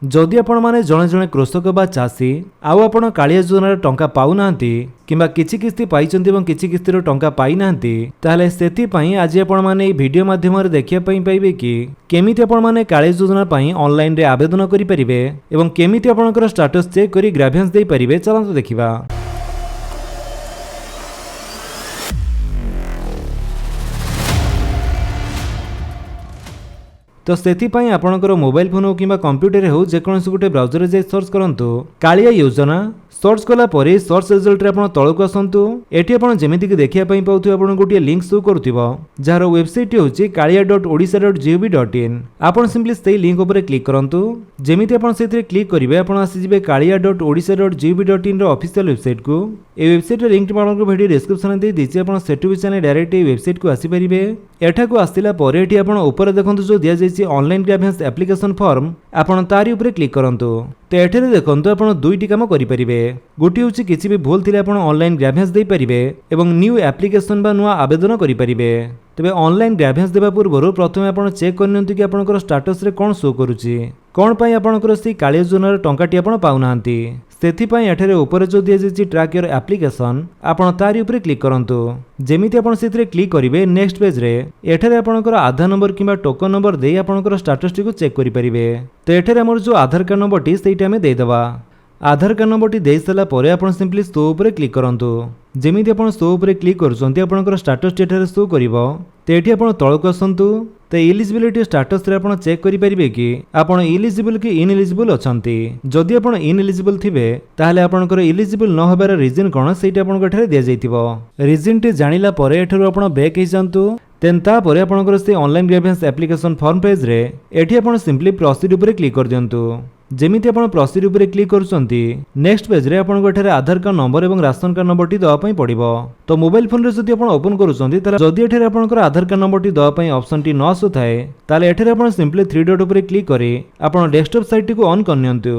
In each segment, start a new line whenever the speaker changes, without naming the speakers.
जदि आपण माने जणे जणे कृषक बा चाषी आउ आपण कालिया योजनार टंका पाउ नाहंती किंबा किछि किस्ती पाइचंती एवं किछि किस्तीर टंका पाइ नाहंती ताहले सेति पई आज आपण माने ए वीडियो माध्यम रे देखिया पई पाइबे कि केमिति आपण माने कालिया योजना पई ऑनलाइन रे आवेदन करि परिबे एवं केमिति आपणकर स्टेटस चेक करि ग्रेभियंस देई परिबे। चलंतु देखिबा। तो सेथिपाई आपणकर मोबाइल फोन हो किंबा कंप्यूटर हो जेकोसी गोटे ब्राउजर जाई सर्च करंतु कालिया योजना। सर्च कला परे सर्च रिजल्ट रे आपण तळक आसंतु। एठी आपण जेमिति कि देखिया पई पाउथु आपण गोटे लिंक शो करथिबो जार वेबसाइट होची kalia.odisha.gov.in। आपण सिंपली सेही लिंक ऊपर क्लिक करंतु। जेमिति आपण सेथिरे क्लिक करिवे आपण आसी जिवे kalia.odisha.gov.in रो ऑफिशियल वेबसाइट को। ए वेबसाइट रे लिंक आपण वीडियो डिस्क्रिप्शन रे दे दिछि। आपण सेटु भी चैनल डायरेक्ट ए वेबसाइट को आसी परिबे। एठा को आसिला परे एठी आपण ऊपर देखंतु जो दिया जायछि ऑनलाइन ग्रेभियंस एप्लीकेशन फॉर्म आपण तारि ऊपर क्लिक करंतु। तो एठरे देखंतु आपण दुईटी काम करि परिबे। गोटी होछि किछि भी भूल थिले आपण ऑनलाइन ग्रेभियंस देई परिबे एवं न्यू एप्लीकेशन बा नुवा आवेदन करि परिबे। तबे ऑनलाइन ग्रेभियंस देबा पूर्व प्रथमे आपण चेक करनियंतु कि आपणकर स्टेटस रे कोन शो करूछि कोन पई आपणकर सी कालिया योजनार टंकाटी आपण पाउ नाहंती। सेथि पई एठरे ऊपर जो दिया जायछि ट्रैक योर एप्लीकेशन आपण तारि ऊपर क्लिक करंतु। जेमिति आपण सेथिरे क्लिक करिवे नेक्स्ट पेज रे एठरे आपणकर आधार नंबर किंबा टोकन नंबर देई आपणकर स्टेटस टी को चेक करि परिबे। तो एठरे हमर जो आधार कार्ड नंबर टी सेइटा हमें देई दबा। आधार कार्ड नंबर टी देई सला परे आपण सिंपली शो ऊपर क्लिक करंतु। जेमिति आपण शो ऊपर क्लिक करछन्ती आपणकर स्टेटस टी एठरे शो करिवो। तो एठी आपण तळक आसंतु। तो एलिजिबिलिटी स्टेटस रे आपण चेक करि परिबे कि आपण एलिजिबल कि इनएलिजिबल अछंती। जदि आपण इनएलिजिबल थिबे ताहाले आपणकर एलिजिबल न होबार रीजन कोन सेटा आपण एठरे दिया जाइतिबो। रीजन टी जानिला परे एठरो आपण बैक हे जांतु। देन ता परे आपणकर से online grievance application form page रे एठी आपण सिंपली प्रोसीड ऊपर क्लिक कर दियंतु। जेमिति आपण प्रोसीड ऊपर क्लिक करूछंती नेक्स्ट पेज रे आपण एठरे आधार कार्ड नंबर एवं राशन कार्ड नंबर टी दवा पई पड़िबो। तो मोबाइल फोन रे जदि आपण ओपन करूछंती ताले जदि एठरे आपणकर आधार कार्ड नंबर टी दवा पई ऑप्शन टी न आसु थाए ताले एठरे आपण सिंपली थ्री डॉट ऊपर क्लिक करी आपण डेस्कटॉप साइट टी को ऑन करनियंतु।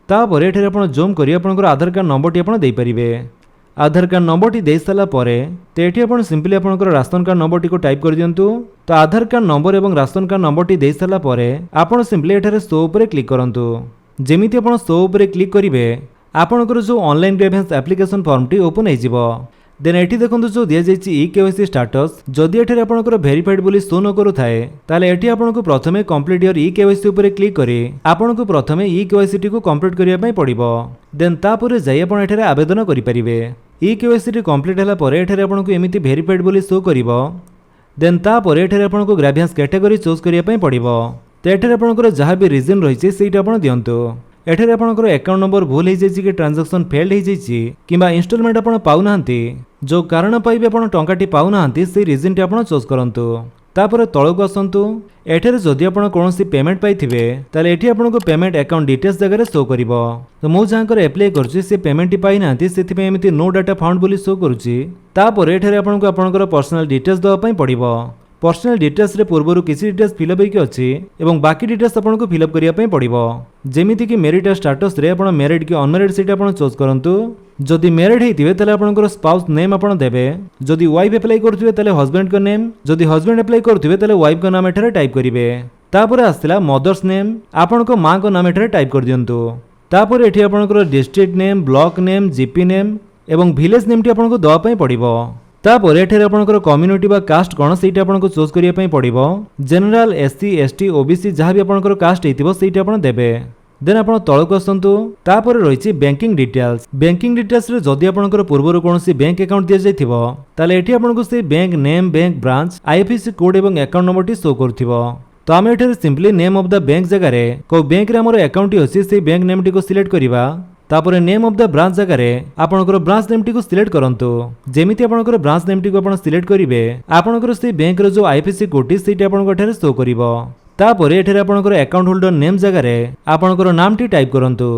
ता परे एठरे आपण जूम करी आपणकर आधार कार्ड नंबर टी आपण देई परिबे। आधार कार्ड नंबर टी दे सारा परे तो एठी आपण सिंपली आपणकर राशन कार्ड नंबर टी को टाइप कर दियंतु। तो आधार कार्ड नंबर एवं राशन कार्ड नंबर टी दे सारा परे आपण सिंपली एठारे शो ऊपर क्लिक करंतु। जेमिति आपण शो ऊपर क्लिक करिवे आपणकर जो ऑनलाइन ग्रेभियंस एप्लीकेशन फॉर्म टी ओपन हे जिवो। देन एठी देखंतु जो दिया जायछि ई केवाईसी स्टेटस जदि एठारे आपणकर वेरीफाइड बोली शो न करू थाए ताले एठी आपणको प्रथमे कंप्लीट योर ई केवाईसी ऊपर क्लिक करी आपणको प्रथमे ई केवाईसी टी को कंप्लीट करिया पई पड़िबो। देन तापर जाई आपण एठारे आवेदन करि परिबे। ई केवाईसी टी कंप्लीट हला परे एठारे आपणको एमिति वेरीफाइड बोली शो करिवो। देन तापर एठारे आपणको ग्रेभियंस कैटेगरी चूज करिया पई पड़िबो। तो एठारे आपणकर जहा भी रीजन रहिछि सेटा आपण दियंतु। एठारे आपणकर अकाउंट नंबर भूल हे जायछि कि ट्रांजैक्शन फेल्ड हे जायछि किबा इंस्टॉलमेंट आपण पाउ नाहंती जो कारण पाइबे आपण टंकाटी पाउ नाहंती से रीजन टी आपण चूज करंतु। तापर तळक आसंतु। एठारे जदि आपण कोनोसी पेमेंट पाइथिबे ताले एठी आपणको पेमेंट अकाउंट डिटेल्स जगह रे शो करिवो। तो मो जांकर अप्लाई करछि से पेमेंट टी पाइ नाहंती सेथि पे एमिति नो डाटा फाउंड बोली शो करूछि। तापर एठारे आपणको आपणकर पर्सनल डिटेल्स दवा पई पड़िवो। पर्सनल डिटेल्स रे पूर्वरु किसी डिटेल्स फिलअप होइके अछि एवं बाकी डिटेल्स आपनको फिलअप करिया पई पड़िवो। जेमिति कि मेरिट स्टेटस रे आपण मेरिट कि अनमेरिड सेटा आपण चूज करंतु। जदि मेरिड हेतिबे ताले आपणकर स्पाउस नेम आपण देबे। जदि वाइफ अप्लाई करथिबे ताले हस्बैंड को नेम। जदि हस्बैंड अप्लाई करथिबे ताले वाइफ को नाम एठारे टाइप करिवे। तापर आस्तिला मदर्स नेम आपणको मां को नाम एठारे टाइप कर दियंतु। तापर एठी आपणकर district name block name GP name एवं विलेज नेम टी आपणको दवा पई पड़िवो। तापर एठारे आपणकर कम्युनिटी बा कास्ट कोन सेटा आपणको चूज करिया पई पड़िवो। जनरल एससी एसटी ओबीसी जहा भी आपणकर कास्ट हेतिबो सेटा आपण देबे। देन आपण तळक आसंतु। तापर रहिछि बैंकिंग डिटेल्स। बैंकिंग डिटेल्स रे जदि आपणकर पूर्वरु कोनोसी बैंक अकाउंट दिया जायथिबो ताले एठी आपणको से bank name bank branch IFSC code एवं अकाउंट नंबर टी शो करथिबो। तो आम एठारे simply name of the bank जगह रे को बैंक रे हमर अकाउंट टी अछि से बैंक नेम टी को सिलेक्ट करिवा। तापर नेम ऑफ द ब्रांच जगह रे आपणकर ब्रांच नेम टी को सिलेक्ट करंतु। जेमिति आपणकर ब्रांच नेम टी को आपण सिलेक्ट करिवे आपणकर से बैंक रो जो आईएफएससी कोड टी सेटा आपणकर एठारे शो करिवो। तापर एठारे आपणकर अकाउंट होल्डर नेम जगह रे आपणकर नाम टी टाइप करंतु।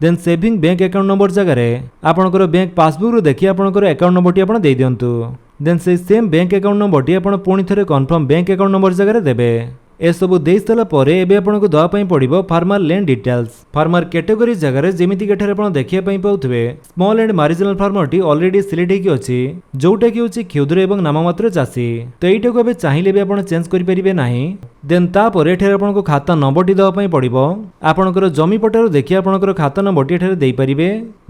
Then saving bank account number जगह रे आपणकर बैंक पासबुक रो देखि आपणकर अकाउंट नंबर टी आपण देई दियंतु। देन से same bank account number T आपण पुणी थरे कन्फर्म बैंक अकाउंट नंबर जगह रे देबे। ए सबु देई सला परे एबे आपनको दवा पई पड़िबो farmer land details. Farmer category जगह रे जेमिति केठारे आपण देखिया पई पाउथबे स्मॉल एंड मार्जिनल फार्मर टी ऑलरेडी सिलेक्ट हेकी अछि जोटा कि होछि क्षुद्र एवं नाममात्र चाषी। तो एटा को एबे चाहिले बे आपण चेंज करि परिबे नाही। देन तापर एठारे आपनको खाता नंबरटी देवा पई पड़िबो आपनकर जमी पट्टारो देखि आपनकर खाता नंबरटी एठारे देई परिबे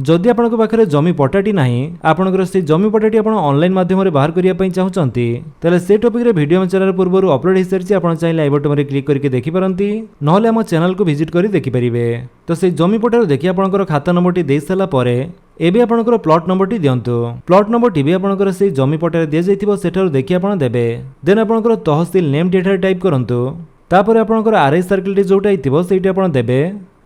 जदि आपनकर पाखरे जमी पट्टाटी नाही आपनकर से जमी पट्टाटी आपण ऑनलाइन माध्यम रे बाहर करिया पई चाहुचंती तले से टॉपिक रे वीडियो में चैनल पूर्वरु अपलोड हिसरची आपण चाहिले आई बटन रे क्लिक करके देखि परंती नहले हम चैनल को विजिट करी देखि परिबे तो से जमी पट्टारो देखि आपनकर खाता नंबरटी देई सला परे एबे आपनकर प्लॉट नंबरटी दियंतु प्लॉट नंबरटी भी आपनकर से जमी पट्टारे दिया जाइथिबो सेठारो देखि आपण देबे देन आपनकर तहसील नेम डेटा टाइप करंतु तापर आपनकर आरआई सर्कल टी जोटा आइथिबो सेठी आपण देबे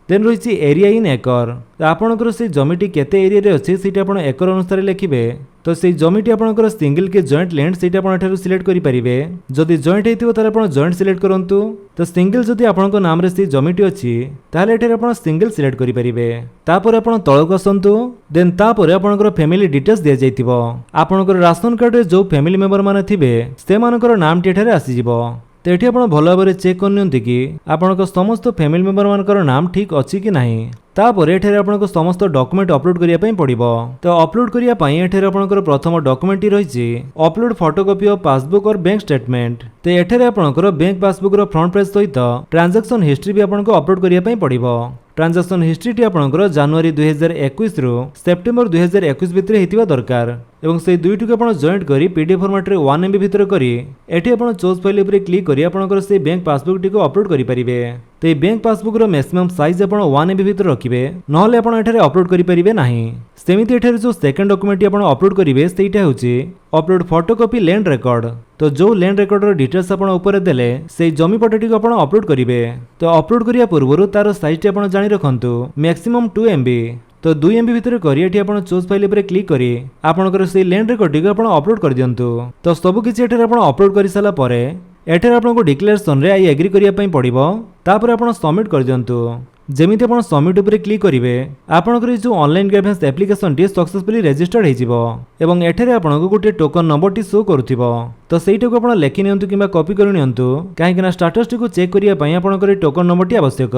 देन रही एरिया इन एकर तो आपनकर से जमीटी केते एरिया रे अछि सेठी आपण एकर अनुसार लिखिबे तो से जमीटी आपनकर सिंगल के जॉइंट लैंड सेठी आपण एठारु सिलेक्ट करि परिबे जदि जॉइंट हेतिबो ताले आपण जॉइंट सिलेक्ट करंतु तो सिंगल जदि आपनक नाम रे से जमीटी अछि ताले एठारे आपण सिंगल सिलेक्ट करि परिबे तापर आपण तळक आसंतु देन तापर आपनकर फैमिली डिटेल्स दिया जाइतिबो आपनकर राशन कार्ड रे जो फैमिली मेंबर माने थिबे से मानकर नाम टी एठारे आसी जिवो तो ये भल भाव चेक करनी कि आपनक समस्त फैमिली मेंबर मानकर नाम ठीक अच्छी कि नहीं तापर एठारे आपनको समस्त डॉक्यूमेंट अपलोड करिया पई पड़िबो तो अपलोड करिया पई एठारे आपनकर प्रथम डॉक्यूमेंट रहिछि अपलोड फोटोकॉपी ऑफ पासबुक और बैंक स्टेटमेंट तो एठारे आपनकर बैंक पासबुक रो फ्रंट पेज सहित ट्रांजैक्शन हिस्ट्री भी आपनको अपलोड करिया पई पड़िबो ट्रांजैक्शन हिस्ट्री टी आपनकर जनवरी 2021 रु सेप्टेम्बर 2021 भितर हेतिबा दरकार एवं से दुईटी को आपण जॉइंट करी पीडीएफ फॉर्मेट रे 1 MB भितर करी एठी आपण चूज फाइल ऊपर क्लिक करी आपनकर से बैंक पासबुक टी को अपलोड करि परिबे तो ये बैंक पासबुक रो मैक्सिमम साइज आपण 1 MB भितर रखिबे नहले आपण एठारे अपलोड करि परिबे नाही सेमिति एठारे जो सेकंड डॉक्यूमेंट आपण अपलोड करिवे सेटा होची अपलोड फोटोकॉपी लैंड रिकॉर्ड तो जो लैंड रिकॉर्ड रो डिटेल्स आपण ऊपर देले से जमी पट्टाटी को आपण अपलोड करिवे तो अपलोड करिया पूर्वरु तार साइज टी आपण जानि रखंतु मैक्सिमम 2 MB तो 2 MB भितर करी एठी आपण चूज फाइल ऊपर क्लिक करी आपनकर से लैंड रिकॉर्ड को आपण अपलोड कर दियंतु तो सब किछि एठारे आपण अपलोड करि साला परे एठारे आपनको डिक्लेरेशन रे आई एग्री करिया पई पड़िबो तापर आपण सबमिट कर दियंतु जेमिति आपण सबमिट ऊपर क्लिक करिवे आपनकर जो ऑनलाइन ग्रेभियंस एप्लीकेशन टी सक्सेसफुली रजिस्टर्ड हेजिबो एवं एठारे आपनको गोटे टोकन नंबर टी शो करूथिबो तो सेइटा को आपण लेखि नियंतु किबा कॉपी करि नियंतु काहे कि ना स्टेटस टी को चेक करिया पई आपनकर टोकन नंबर टी आवश्यक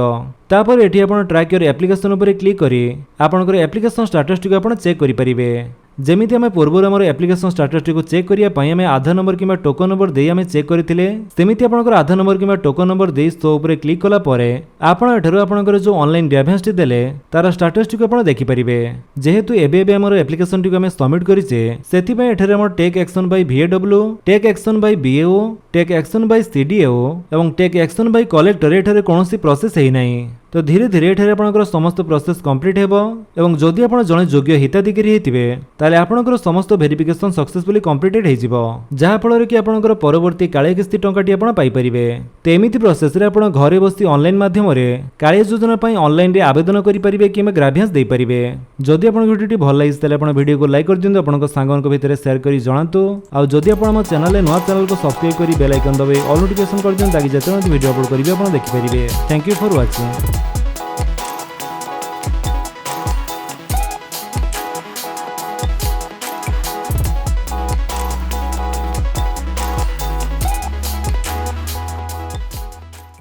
तापर एठी आपण ट्रैक योर एप्लीकेशन ऊपर क्लिक करी आपनकर एप्लीकेशन स्टेटस टी को आपण चेक करि परिबे जेमिति आमे पूर्वर हमर एप्लीकेशन स्टेटस टी को चेक करिया पई आमे आधार नंबर किबा टोकन नंबर देई आमे चेक करथिले सेमिति आपनकर आधार नंबर किबा टोकन नंबर देई सो ऊपर क्लिक कला परे आपण एठरो आपनकर जो ऑनलाइन ग्रेभियंस टी देले तार स्टेटस टी को आपण देखि परिबे जेहेतु एबे हमर एप्लीकेशन टी को आमे सबमिट करिसे सेति पई एठरे हमर take action by VAW take action by BAO take action by CDAO एवं टेक एक्शन बाय कलेक्टर एठरे कोनोसी प्रोसेस हेइ नाही तो धीरे धीरे एठारे आपनकर समस्त प्रोसेस कंप्लीट हेबो एवं जदि आपण जणे योग्य हिताधिकारी हेतिबे ताले आपनकर समस्त वेरिफिकेशन सक्सेसफुली कंप्लीटेड हेजिबो जहा फल कि आपनकर परवर्ती काळे किस्ती टंकाटी आपण पाई परिबे तो एमिति प्रोसेस रे आपण घरे बसी ऑनलाइन माध्यम रे काळे योजना पई ऑनलाइन रे आवेदन करि परिबे किमा ग्रेभियंस देई परिबे जदि आपण वीडियोटी भल लागिस ताले आपण वीडियो को लाइक कर दियंतु आपनकर सांगन को भितरे शेयर करी जणांतु आ जदि आपण हम चैनल रे नवा चैनल को सब्सक्राइब करी बेल आइकन दबे ऑल नोटिफिकेशन कर दियंतु ताकि जेते वीडियो अपलोड करिवे आपण देखि परिबे थैंक यू फॉर वाचिंग।